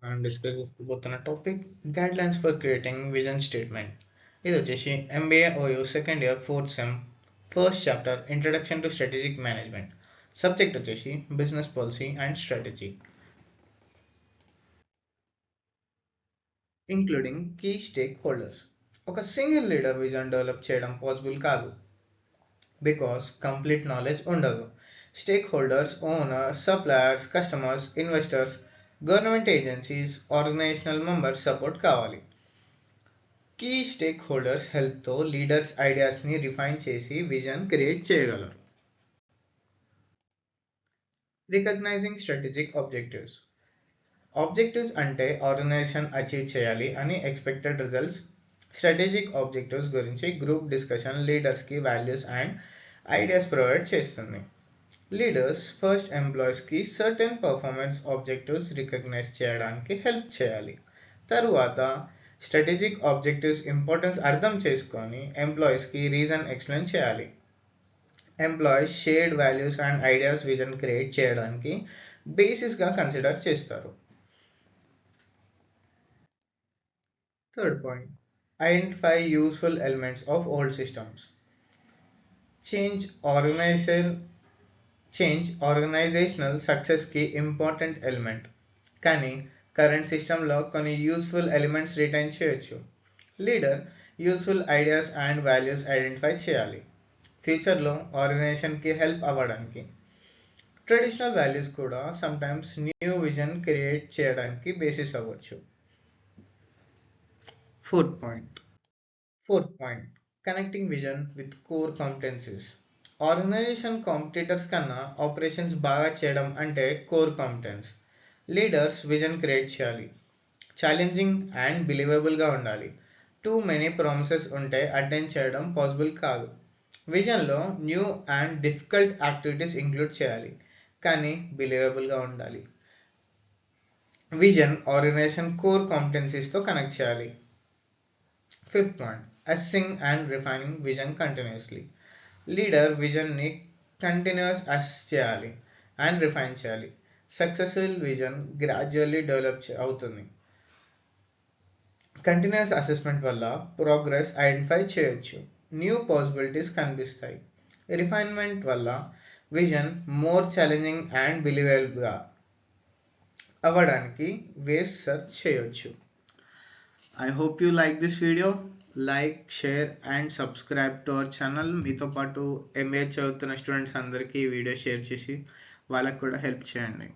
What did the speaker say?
మనం డిస్కస్ చేసుకోబోతున్న topic guidelines for creating vision statement. ఇది వచ్చేసి MBA OU second year fourth sem first chapter introduction to strategic management. Subject వచ్చేసి business policy and strategy, including key stakeholders. ఒక single leader vision develop చేయడం possible కాదు, because complete knowledge ఉండదు. Stakeholders, owners, suppliers, customers, investors, government agencies, organisational members support కావాలి. Key stakeholders హెల్ప్తో leaders ఐడియాస్ని refine చేసి vision create చేయగలరు. Recognising strategic objectives. Objectives అంటే ఆర్గనైజేషన్ అచీవ్ చేయాలి అని ఎక్స్పెక్టెడ్ రిజల్ట్స్. స్ట్రాటజిక్ ఆబ్జెక్టివ్స్ గురించి గ్రూప్ డిస్కషన్ లీడర్స్కి వాల్యూస్ అండ్ ఐడియాస్ ప్రొవైడ్ చేస్తుంది. లీడర్స్ ఫస్ట్ ఎంప్లాయీస్కి సర్టెన్ పర్ఫార్మెన్స్ ఆబ్జెక్టివ్స్ రికగ్నైజ్ చేయడానికి హెల్ప్ చేయాలి. తరువాత స్ట్రాటజిక్ ఆబ్జెక్టివ్స్ ఇంపార్టెన్స్ అర్థం చేసుకొని ఎంప్లాయీస్కి రీజన్ ఎక్స్ప్లెయిన్ చేయాలి. Employees shared values and ideas vision create చేయడానికి బేసిస్గా కన్సిడర్ చేస్తారు. Third point, identify useful elements of old systems. Change organisational సక్సెస్కి ఇంపార్టెంట్ ఎలిమెంట్, కానీ కరెంట్ సిస్టంలో కొన్ని యూస్ఫుల్ ఎలిమెంట్స్ రిటైన్ చేయొచ్చు. Leader useful ideas and values identify చేయాలి ఫ్యూచర్లో ఆర్గనైజేషన్కి హెల్ప్ అవ్వడానికి. ట్రెడిషనల్ వాల్యూస్ కూడా సమ్టైమ్స్ న్యూ విజన్ క్రియేట్ చేయడానికి బేసిస్ అవ్వచ్చు. Fourth point, connecting vision with core competencies. Organisation competitors కన్నా ఆపరేషన్స్ బాగా చేయడం అంటే core competence. Leaders vision create చేయాలి, ఛాలెంజింగ్ అండ్ బిలీవబుల్గా ఉండాలి. టూ మెనీ ప్రామిసెస్ ఉంటే అటెండ్ చేయడం పాసిబుల్ కాదు. విజన్లో new and difficult activities include చేయాలి, కానీ బిలీవబుల్గా ఉండాలి. విజన్ ఆర్గనైజేషన్ కోర్ కాంపిటెన్సీస్తో కనెక్ట్ చేయాలి. Fifth point, assessing and refining vision continuously. Leader విజన్ని కంటిన్యూస్ అసెస్ చేయాలి అండ్ రిఫైన్ చేయాలి. సక్సెస్ఫుల్ విజన్ గ్రాడ్యువల్లీ డెవలప్ అవుతుంది. కంటిన్యూస్ అసెస్మెంట్ వల్ల ప్రోగ్రెస్ ఐడెంటిఫై చేయొచ్చు, న్యూ పాసిబిలిటీస్ కనిపిస్తాయి. రిఫైన్మెంట్ వల్ల విజన్ మోర్ ఛాలెంజింగ్ అండ్ బిలీవబుల్గా అవ్వడానికి వేస్ సెర్చ్ చేయొచ్చు. I hope you like this video. Like, share and subscribe to our channel. మీతో పాటు ఎంఏ చదువుతున్న స్టూడెంట్స్ అందరికీ ఈ వీడియో షేర్ చేసి వాళ్ళకు కూడా హెల్ప్ చేయండి.